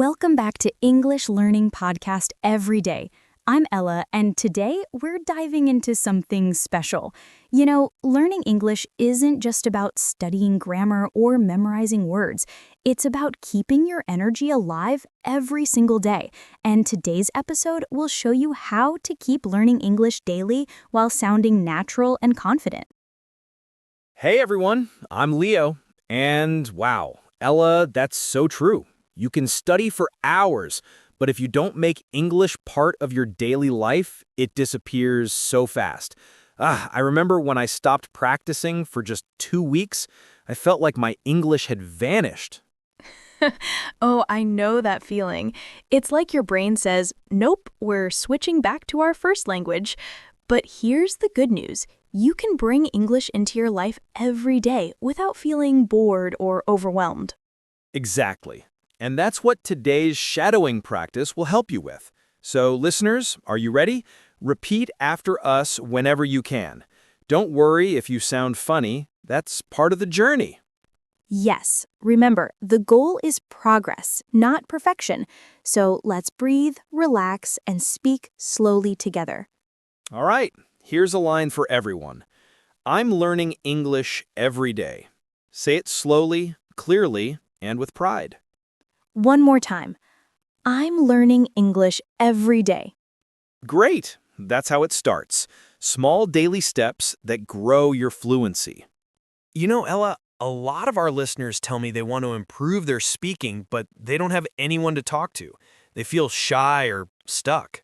Welcome back to English Learning Podcast Every Day. I'm Ella, and today we're diving into something special. You know, learning English isn't just about studying grammar or memorizing words. It's about keeping your energy alive every single day. And today's episode will show you how to keep learning English daily while sounding natural and confident. Hey everyone, I'm Leo, and wow, Ella, that's so true. You can study for hours, but if you don't make English part of your daily life, it disappears so fast. I remember when I stopped practicing for just 2 weeks, I felt like my English had vanished. Oh, I know that feeling. It's like your brain says, nope, we're switching back to our first language. But here's the good news. You can bring English into your life every day without feeling bored or overwhelmed. Exactly. And that's what today's shadowing practice will help you with. So listeners, are you ready? Repeat after us whenever you can. Don't worry if you sound funny. That's part of the journey. Yes, remember, the goal is progress, not perfection. So let's breathe, relax, and speak slowly together. All right, here's a line for everyone. I'm learning English every day. Say it slowly, clearly, and with pride. One more time. I'm learning English every day. Great! That's how it starts. Small daily steps that grow your fluency. You know, Ella, a lot of our listeners tell me they want to improve their speaking, but they don't have anyone to talk to. They feel shy or stuck.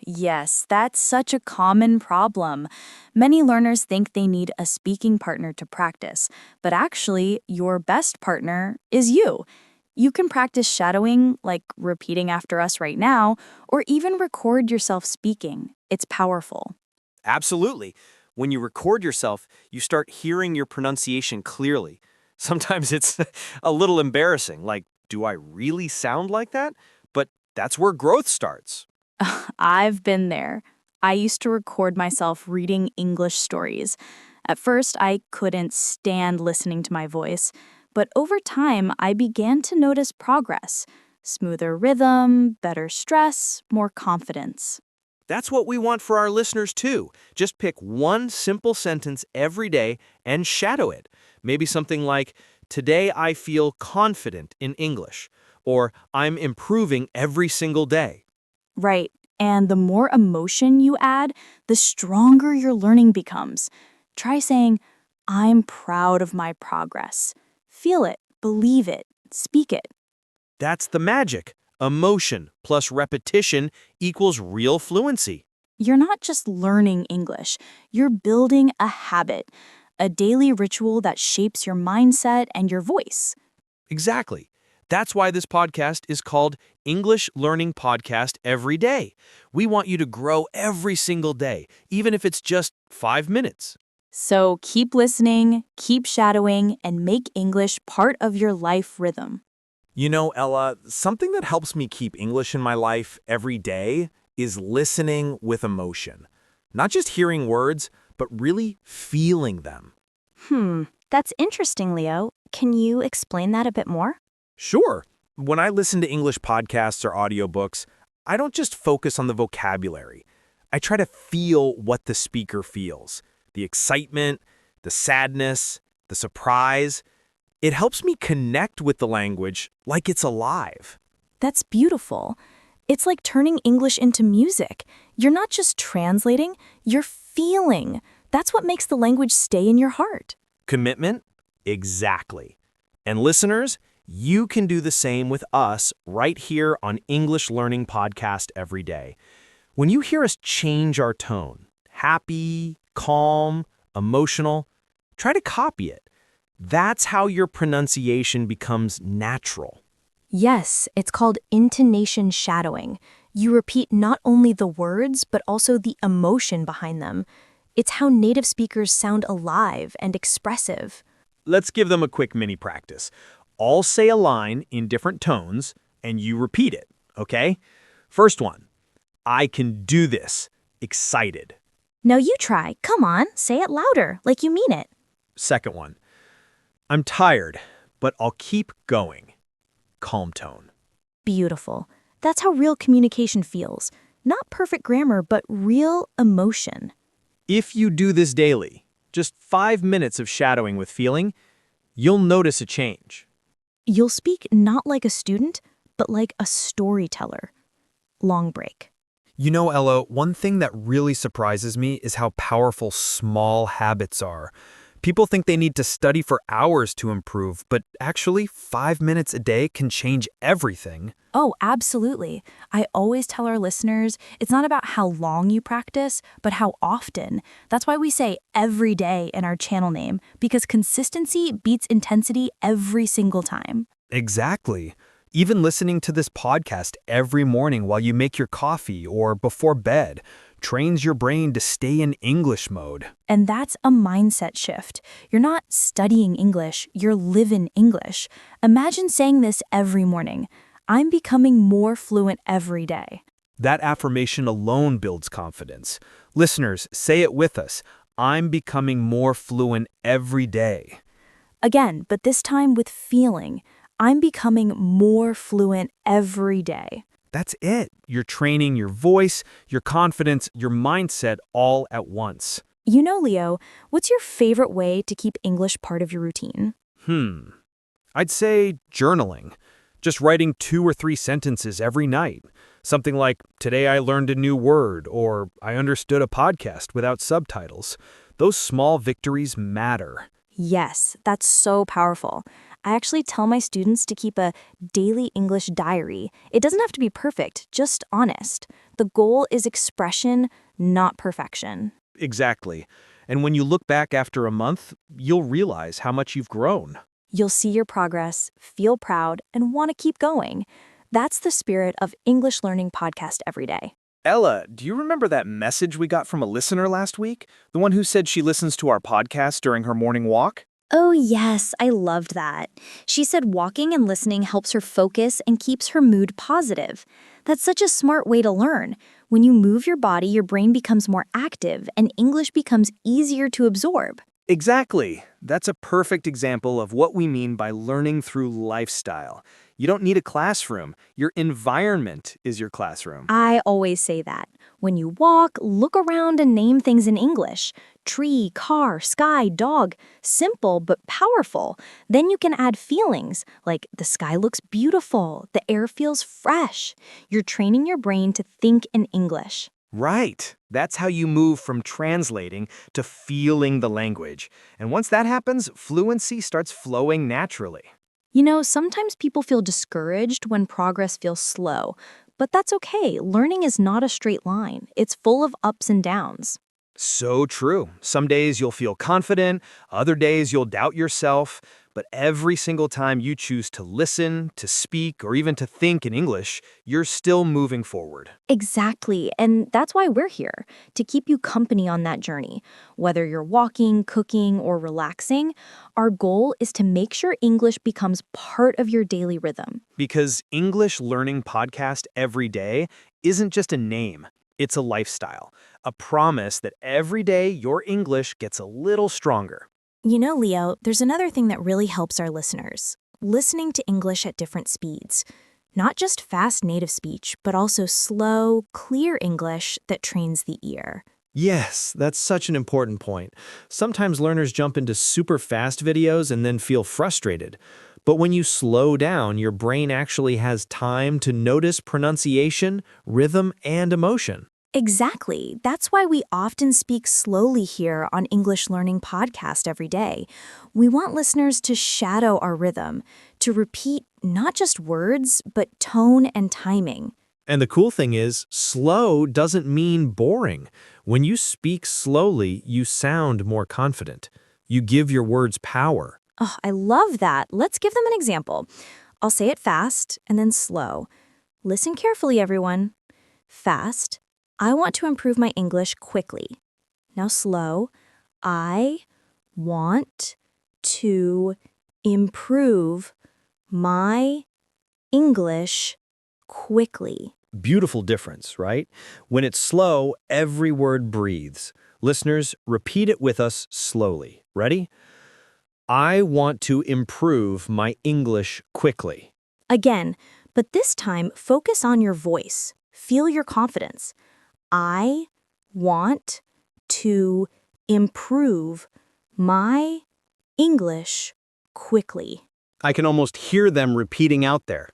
Yes, that's such a common problem. Many learners think they need a speaking partner to practice, but actually, your best partner is you. You can practice shadowing, like repeating after us right now, or even record yourself speaking. It's powerful. Absolutely. When you record yourself, you start hearing your pronunciation clearly. Sometimes it's a little embarrassing, like, do I really sound like that? But that's where growth starts. I've been there. I used to record myself reading English stories. At first, I couldn't stand listening to my voice, but over time, I began to notice progress. Smoother rhythm, better stress, more confidence. That's what we want for our listeners too. Just pick one simple sentence every day and shadow it. Maybe something like, today I feel confident in English, or I'm improving every single day. Right. And the more emotion you add, the stronger your learning becomes. Try saying, I'm proud of my progress. Feel it, believe it, speak it. That's the magic. Emotion plus repetition equals real fluency. You're not just learning English, you're building a habit, a daily ritual that shapes your mindset and your voice. Exactly. That's why this podcast is called English Learning Podcast Every Day. We want you to grow every single day, even if it's just 5 minutes. So keep listening, keep shadowing, and make English part of your life rhythm. You know, Ella, something that helps me keep English in my life every day is listening with emotion. Not just hearing words, but really feeling them. That's interesting, Leo. Can you explain that a bit more? Sure, when I listen to English podcasts or audiobooks, I don't just focus on the vocabulary. I try to feel what the speaker feels. The excitement, the sadness, the surprise. It helps me connect with the language like it's alive. That's beautiful. It's like turning English into music. You're not just translating, you're feeling. That's what makes the language stay in your heart. Commitment? Exactly. And listeners, you can do the same with us right here on English Learning Podcast Every Day. When you hear us change our tone, happy, calm, emotional, try to copy it. That's how your pronunciation becomes natural. Yes, it's called intonation shadowing. You repeat not only the words, but also the emotion behind them. It's how native speakers sound alive and expressive. Let's give them a quick mini practice. I'll say a line in different tones, and you repeat it, okay? First one, I can do this, excited. Now you try. Come on, say it louder, like you mean it. Second one, I'm tired, but I'll keep going, calm tone. Beautiful. That's how real communication feels. Not perfect grammar, but real emotion. If you do this daily, just 5 minutes of shadowing with feeling, you'll notice a change. You'll speak not like a student, but like a storyteller. Long break. You know, Ella, one thing that really surprises me is how powerful small habits are. People think they need to study for hours to improve, but actually 5 minutes a day can change everything. Oh, absolutely. I always tell our listeners it's not about how long you practice, but how often. That's why we say every day in our channel name, because consistency beats intensity every single time. Exactly. Even listening to this podcast every morning while you make your coffee or before bed trains your brain to stay in English mode. And that's a mindset shift. You're not studying English, you're living English. Imagine saying this every morning. I'm becoming more fluent every day. That affirmation alone builds confidence. Listeners, say it with us. I'm becoming more fluent every day. Again, but this time with feeling. I'm becoming more fluent every day. That's it. You're training your voice, your confidence, your mindset all at once. You know, Leo, what's your favorite way to keep English part of your routine? I'd say journaling. Just writing 2 or 3 sentences every night. Something like, today I learned a new word, or I understood a podcast without subtitles. Those small victories matter. Yes, that's so powerful. I actually tell my students to keep a daily English diary. It doesn't have to be perfect, just honest. The goal is expression, not perfection. Exactly. And when you look back after a month, you'll realize how much you've grown. You'll see your progress, feel proud, and want to keep going. That's the spirit of English Learning Podcast Every Day. Ella, do you remember that message we got from a listener last week? The one who said she listens to our podcast during her morning walk? Oh, yes, I loved that. She said walking and listening helps her focus and keeps her mood positive. That's such a smart way to learn. When you move your body, your brain becomes more active and English becomes easier to absorb. Exactly. That's a perfect example of what we mean by learning through lifestyle. You don't need a classroom. Your environment is your classroom. I always say that. When you walk, look around and name things in English. Tree, car, sky, dog. Simple but powerful. Then you can add feelings, like the sky looks beautiful, the air feels fresh. You're training your brain to think in English. Right. That's how you move from translating to feeling the language. And once that happens, fluency starts flowing naturally. You know, sometimes people feel discouraged when progress feels slow, but that's okay. Learning is not a straight line. It's full of ups and downs. So true. Some days you'll feel confident, other days you'll doubt yourself, but every single time you choose to listen, to speak, or even to think in English, you're still moving forward. Exactly, and that's why we're here, to keep you company on that journey. Whether you're walking, cooking, or relaxing, our goal is to make sure English becomes part of your daily rhythm. Because English Learning Podcast Every Day isn't just a name, it's a lifestyle, a promise that every day your English gets a little stronger. You know, Leo, there's another thing that really helps our listeners. Listening to English at different speeds. Not just fast native speech, but also slow, clear English that trains the ear. Yes, that's such an important point. Sometimes learners jump into super fast videos and then feel frustrated. But when you slow down, your brain actually has time to notice pronunciation, rhythm, and emotion. Exactly. That's why we often speak slowly here on English Learning Podcast Every Day. We want listeners to shadow our rhythm, to repeat not just words, but tone and timing. And the cool thing is, slow doesn't mean boring. When you speak slowly, you sound more confident. You give your words power. Oh, I love that. Let's give them an example. I'll say it fast and then slow. Listen carefully, everyone. Fast. I want to improve my English quickly. Now slow. I want to improve my English quickly. Beautiful difference, right? When it's slow, every word breathes. Listeners, repeat it with us slowly. Ready? I want to improve my English quickly. Again, But this time, focus on your voice. Feel your confidence. I want to improve my English quickly. I can almost hear them repeating out there.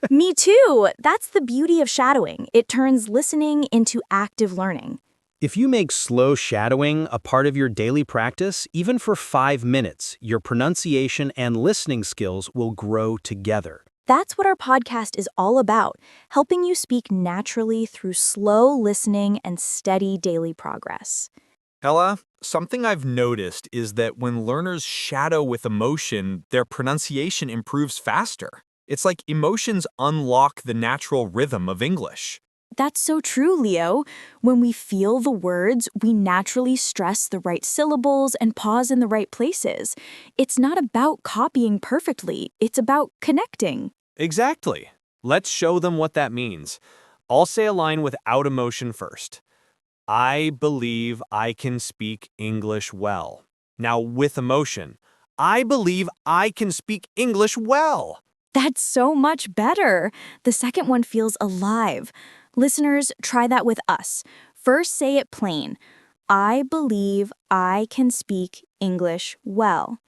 Me too. That's the beauty of shadowing. It turns listening into active learning. If you make slow shadowing a part of your daily practice, even for 5 minutes, your pronunciation and listening skills will grow together. That's what our podcast is all about, helping you speak naturally through slow listening and steady daily progress. Ella, something I've noticed is that when learners shadow with emotion, their pronunciation improves faster. It's like emotions unlock the natural rhythm of English. That's so true, Leo. When we feel the words, we naturally stress the right syllables and pause in the right places. It's not about copying perfectly, it's about connecting. Exactly. Let's show them what that means. I'll say a line without emotion first. I believe I can speak English well. Now with emotion. I believe I can speak English well. That's so much better. The second one feels alive. Listeners, try that with us. First, say it plain. I believe I can speak English well.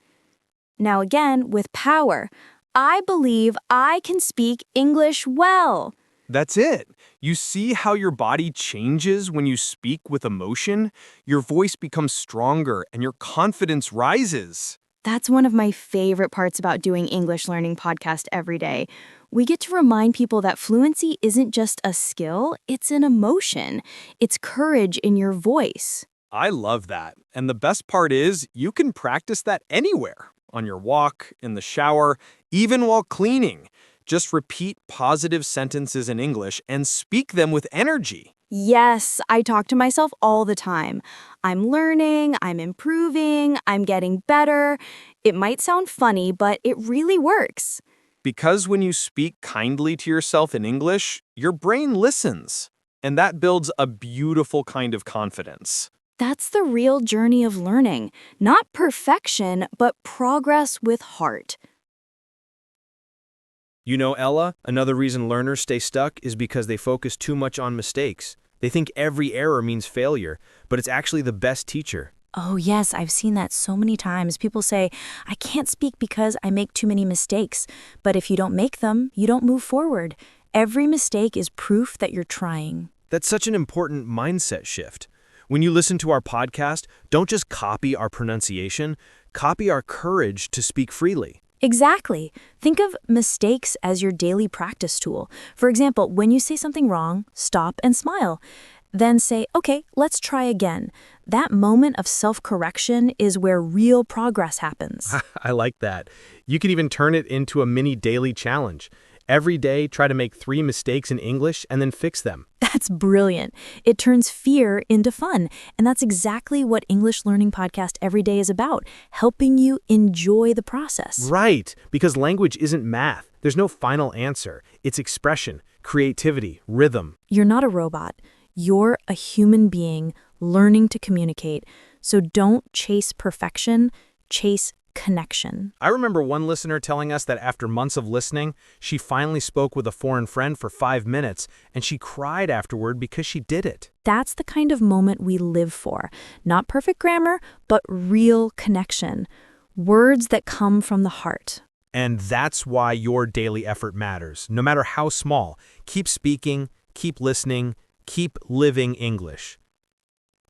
Now again, with power. I believe I can speak English well. That's it. You see how your body changes when you speak with emotion? Your voice becomes stronger and your confidence rises. That's one of my favorite parts about doing English Learning Podcast every day. We get to remind people that fluency isn't just a skill, it's an emotion. It's courage in your voice. I love that. And the best part is you can practice that anywhere. On your walk, in the shower, even while cleaning. Just repeat positive sentences in English and speak them with energy. Yes, I talk to myself all the time. I'm learning, I'm improving, I'm getting better. It might sound funny, but it really works. Because when you speak kindly to yourself in English, your brain listens. And that builds a beautiful kind of confidence. That's the real journey of learning. Not perfection, but progress with heart. You know, Ella, another reason learners stay stuck is because they focus too much on mistakes. They think every error means failure, but it's actually the best teacher. Oh, yes, I've seen that so many times. People say, I can't speak because I make too many mistakes. But if you don't make them, you don't move forward. Every mistake is proof that you're trying. That's such an important mindset shift. When you listen to our podcast, don't just copy our pronunciation, copy our courage to speak freely. Exactly. Think of mistakes as your daily practice tool. For example, when you say something wrong, stop and smile. Then say, okay, let's try again. That moment of self-correction is where real progress happens. I like that. You can even turn it into a mini daily challenge. Every day, try to make 3 mistakes in English and then fix them. That's brilliant. It turns fear into fun. And that's exactly what English Learning Podcast Every Day is about, helping you enjoy the process. Right, because language isn't math. There's no final answer. It's expression, creativity, rhythm. You're not a robot. You're a human being learning to communicate. So don't chase perfection, chase connection. I remember one listener telling us that after months of listening, she finally spoke with a foreign friend for 5 minutes, and she cried afterward because she did it. That's the kind of moment we live for. Not perfect grammar, but real connection. Words that come from the heart. And that's why your daily effort matters, no matter how small. Keep speaking, keep listening, keep living English.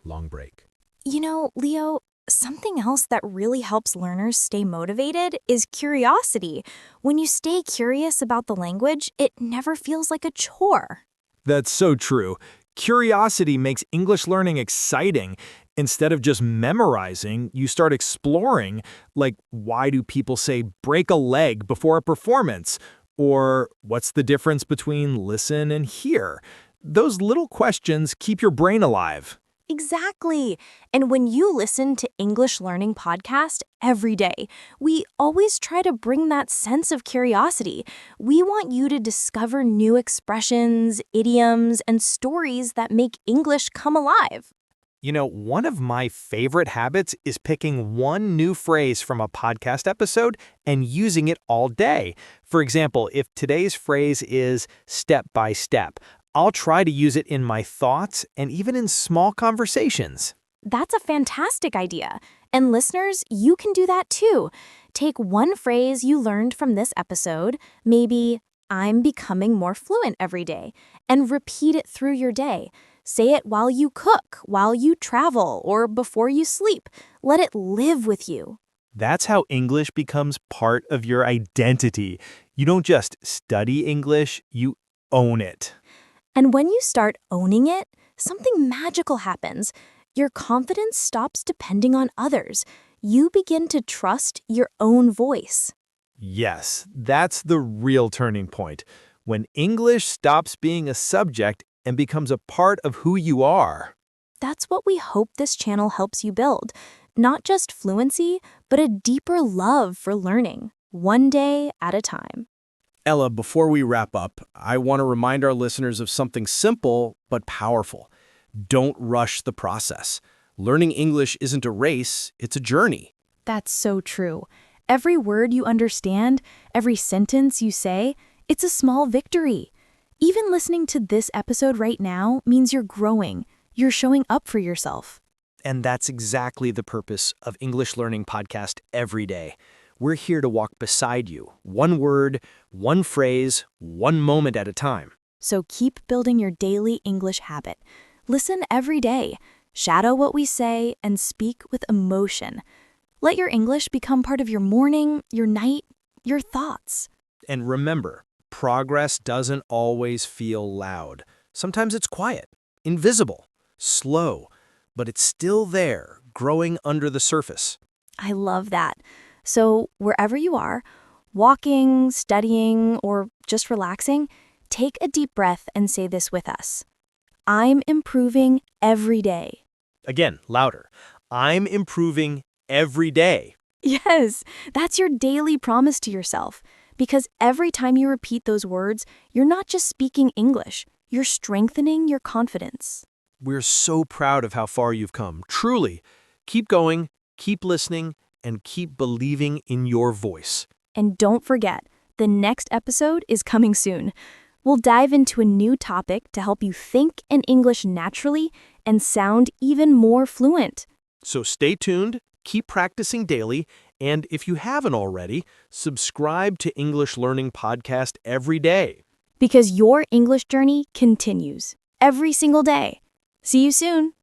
Long break. You know, Leo, something else that really helps learners stay motivated is curiosity. When you stay curious about the language, it never feels like a chore. That's so true. Curiosity makes English learning exciting. Instead of just memorizing, you start exploring, like why do people say break a leg before a performance? Or what's the difference between listen and hear? Those little questions keep your brain alive. Exactly. And when you listen to English Learning Podcast every day, we always try to bring that sense of curiosity. We want you to discover new expressions, idioms, and stories that make English come alive. You know, one of my favorite habits is picking one new phrase from a podcast episode and using it all day. For example, if today's phrase is step by step, I'll try to use it in my thoughts and even in small conversations. That's a fantastic idea. And listeners, you can do that too. Take one phrase you learned from this episode, maybe, I'm becoming more fluent every day, and repeat it through your day. Say it while you cook, while you travel, or before you sleep. Let it live with you. That's how English becomes part of your identity. You don't just study English, you own it. And when you start owning it, something magical happens. Your confidence stops depending on others. You begin to trust your own voice. Yes, that's the real turning point. When English stops being a subject and becomes a part of who you are. That's what we hope this channel helps you build. Not just fluency, but a deeper love for learning, one day at a time. Ella, before we wrap up, I want to remind our listeners of something simple but powerful. Don't rush the process. Learning English isn't a race, it's a journey. That's so true. Every word you understand, every sentence you say, it's a small victory. Even listening to this episode right now means you're growing. You're showing up for yourself. And that's exactly the purpose of English Learning Podcast every day. We're here to walk beside you, one word, one phrase, one moment at a time. So keep building your daily English habit. Listen every day. Shadow what we say and speak with emotion. Let your English become part of your morning, your night, your thoughts. And remember, progress doesn't always feel loud. Sometimes it's quiet, invisible, slow, but it's still there, growing under the surface. I love that. So wherever you are, walking, studying, or just relaxing, take a deep breath and say this with us. I'm improving every day. Again, louder. I'm improving every day. Yes, that's your daily promise to yourself. Because every time you repeat those words, you're not just speaking English, you're strengthening your confidence. We're so proud of how far you've come. Truly. Keep going, keep listening, and keep believing in your voice. And don't forget, the next episode is coming soon. We'll dive into a new topic to help you think in English naturally and sound even more fluent. So stay tuned, keep practicing daily, and if you haven't already, subscribe to English Learning Podcast every day. Because your English journey continues every single day. See you soon.